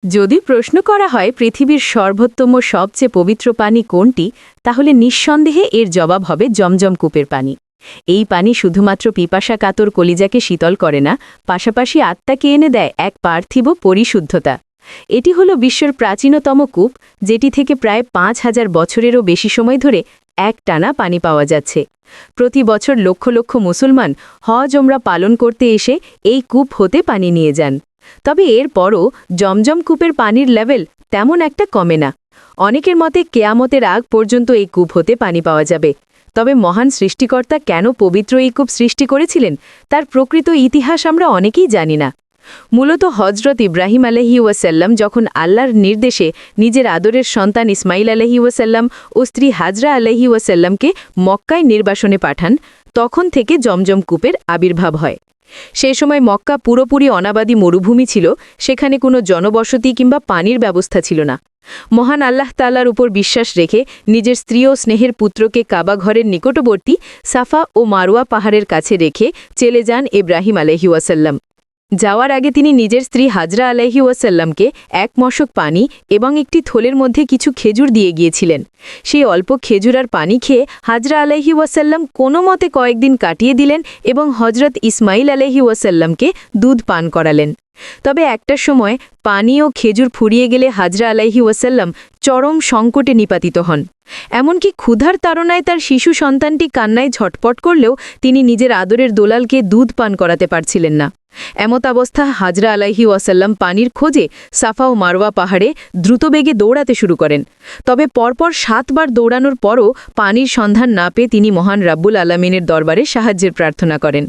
যদি প্রশ্ন করা হয় পৃথিবীর সর্বোত্তম সবচেয়ে পবিত্র পানি কোনটি, তাহলে নিঃসন্দেহে এর জবাব হবে জমজম কূপের পানি। এই পানি শুধুমাত্র পিপাসা কাতর কলিজাকে শীতল করে না, পাশাপাশি আত্মাকে এনে দেয় এক পার্থিব পরিশুদ্ধতা। এটি হলো বিশ্বের প্রাচীনতম কূপ, যেটি থেকে প্রায় ৫,০০০ বছরেরও বেশি সময় ধরে একটানা পানি পাওয়া যাচ্ছে। প্রতি বছর লক্ষ লক্ষ মুসলমান হজ ওমরা পালন করতে এসে এই কূপ হতে পানি নিয়ে যান। তবে এরপরও জমজম কূপের পানির লেভেল তেমন একটা কমে না। অনেকের মতে কেয়ামতের আগ পর্যন্ত এই কূপ হতে পানি পাওয়া যাবে। তবে মহান সৃষ্টিকর্তা কেন পবিত্র এই কূপ সৃষ্টি করেছিলেন, তার প্রকৃত ইতিহাস আমরা অনেকেই জানি না। মূলত হজরত ইব্রাহিম আলাইহি ওয়াসাল্লাম যখন আল্লাহর নির্দেশে নিজের আদরের সন্তান ইসমাইল আলাইহি ওয়াসাল্লাম ও স্ত্রী হাজরা আলাইহি ওয়াসাল্লামকে মক্কায় নির্বাসনে পাঠান, তখন থেকে জমজম কূপের আবির্ভাব হয়। সেই সময় মক্কা পুরোপুরি অনাবাদী মরুভূমি ছিল, সেখানে কোনো জনবসতি কিংবা পানির ব্যবস্থা ছিল না। মহান আল্লাহ তাআলার উপর বিশ্বাস রেখে নিজের স্ত্রী ও স্নেহের পুত্রকে কাবা ঘরের নিকটবর্তী সাফা ও মারওয়া পাহাড়ের কাছে রেখে চলে যান ইব্রাহিম আলাইহি ওয়াসাল্লাম। যাওয়ার আগে তিনি নিজের স্ত্রী হাজরা আলাইহি ওয়াসাল্লামকে এক মশক পানি এবং একটি থলের মধ্যে কিছু খেজুর দিয়ে গিয়েছিলেন। সেই অল্প খেজুর আর পানি খেয়ে হাজরা আলাইহি ওয়াসাল্লাম কোনো মতে কয়েকদিন কাটিয়ে দিলেন এবং হজরত ইসমাইল আলাইহি ওয়াসাল্লামকে দুধ পান করালেন। তবে একটা সময় পানি ও খেজুর ফুরিয়ে গেলে হাজরা আলাইহি ওয়াসাল্লাম চরম সংকটে নিপাতিত হন। এমনকি ক্ষুধার তাড়নায় তার শিশু সন্তানটি কান্নায় ঝটপট করলেও তিনি নিজের আদরের দোলালকে দুধ পান করাতে পারছিলেন না। এমত অবস্থা হাজরা আলাইহি ওয়াসাল্লাম পানির খোঁজে সাফা ও মারওয়া পাহাড়ে দ্রুতবেগে দৌড়াতে শুরু করেন। তবে পরপর ৭ বার দৌড়ানোর পরও পানির সন্ধান না পেয়ে তিনি মহান রাব্বুল আলামিনের দরবারে সাহায্যের প্রার্থনা করেন।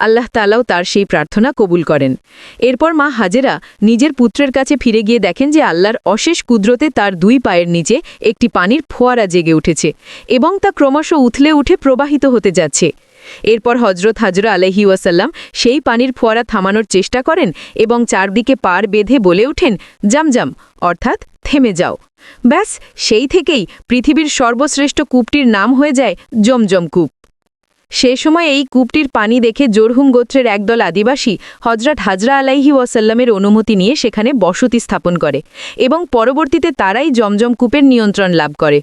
আল্লাহ তাআলাও তার সেই প্রার্থনা কবুল করেন। এরপর মা হাজেরা নিজের পুত্রের কাছে ফিরে গিয়ে দেখেন যে আল্লাহর অশেষ কুদরতে তার ২ পায়ের নিচে একটি পানির ফোয়ারা জেগে উঠেছে এবং তা ক্রমশ উথলে উঠে প্রবাহিত হতে যাচ্ছে। এরপর হজরত হাজরা আলাইহি ওয়াসাল্লাম সেই পানির ফোয়ারা থামানোর চেষ্টা করেন এবং চারদিকে পার বেঁধে বলে ওঠেন, জামজাম, অর্থাৎ থেমে যাও। ব্যাস, সেই থেকেই পৃথিবীর সর্বশ্রেষ্ঠ কূপটির নাম হয়ে যায় জমজম কূপ। সে সময় এই কূপটির পানি দেখে জোরহুম গোত্রের একদল আদিবাসী হজরত হাজরা আলাইহি ওয়াসাল্লামের অনুমতি নিয়ে সেখানে বসতি স্থাপন করে এবং পরবর্তীতে তারাই জমজম কূপের নিয়ন্ত্রণ লাভ করে।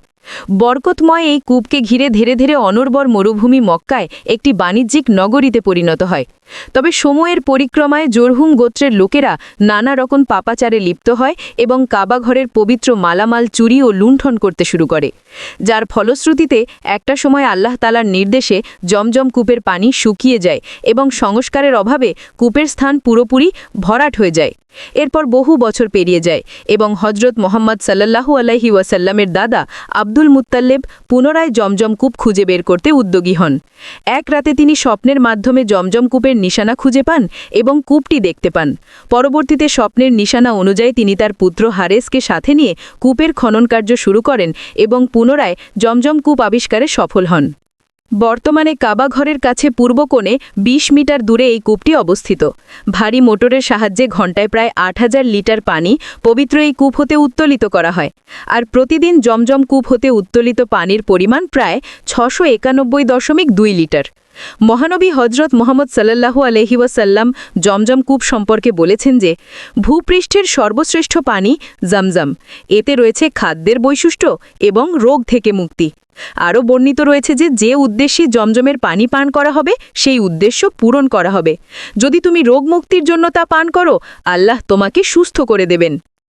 বরকতময় এই কূপকে ঘিরে ধীরে ধীরে অনর্বর মরুভূমি মক্কায় একটি বাণিজ্যিক নগরীতে পরিণত হয়। তবে সময়ের পরিক্রমায় জোরহুম গোত্রের লোকেরা নানা রকম পাপাচারে লিপ্ত হয় এবং কাবা ঘরের পবিত্র মালামাল চুরি ও লুণ্ঠন করতে শুরু করে, যার ফলশ্রুতিতে একটা সময় আল্লাহ তাআলার নির্দেশে জমজম কূপের পানি শুকিয়ে যায় এবং সংস্কারের অভাবে কূপের স্থান পুরোপুরি ভরাট হয়ে যায়। এরপর বহু বছর পেরিয়ে যায় এবং হজরত মোহাম্মদ সাল্লাল্লাহু আলাইহি ওয়াসাল্লামের দাদা আব্দুল মুত্তাল্লিব পুনরায় জমজম কূপ খুঁজে বের করতে উদ্যোগী হন। এক রাতে তিনি স্বপ্নের মাধ্যমে জমজম কূপের নিশানা খুঁজে পান এবং কূপটি দেখতে পান। পরবর্তীতে স্বপ্নের নিশানা অনুযায়ী তিনি তার পুত্র হারেসকে সাথে নিয়ে কূপের খনন কার্য শুরু করেন এবং পুনরায় জমজম কূপ আবিষ্কারে সফল হন। বর্তমানে কাবা ঘরের কাছে পূর্ব কোণে ২০ মিটার দূরে এই কূপটি অবস্থিত। ভারী মোটরের সাহায্যে ঘণ্টায় প্রায় ৮,০০০ লিটার পানি পবিত্র এই কূপ হতে উত্তোলিত করা হয়। আর প্রতিদিন জমজম কূপ হতে উত্তোলিত পানির পরিমাণ প্রায় ৬৯১.২ লিটার। মহানবী হজরত মোহাম্মদ সাল্লাল্লাহু আলাইহি ওয়াসাল্লাম জমজম কূপ সম্পর্কে বলেছেন যে, ভূপৃষ্ঠের সর্বশ্রেষ্ঠ পানি জমজম, এতে রয়েছে খাদ্যের বৈশিষ্ট্য এবং রোগ থেকে মুক্তি। আরও বর্ণিত রয়েছে যে যে উদ্দেশ্যে জমজমের পানি পান করা হবে সেই উদ্দেশ্য পূরণ করা হবে। যদি তুমি রোগ মুক্তির জন্য তা পান করো, আল্লাহ তোমাকে সুস্থ করে দেবেন।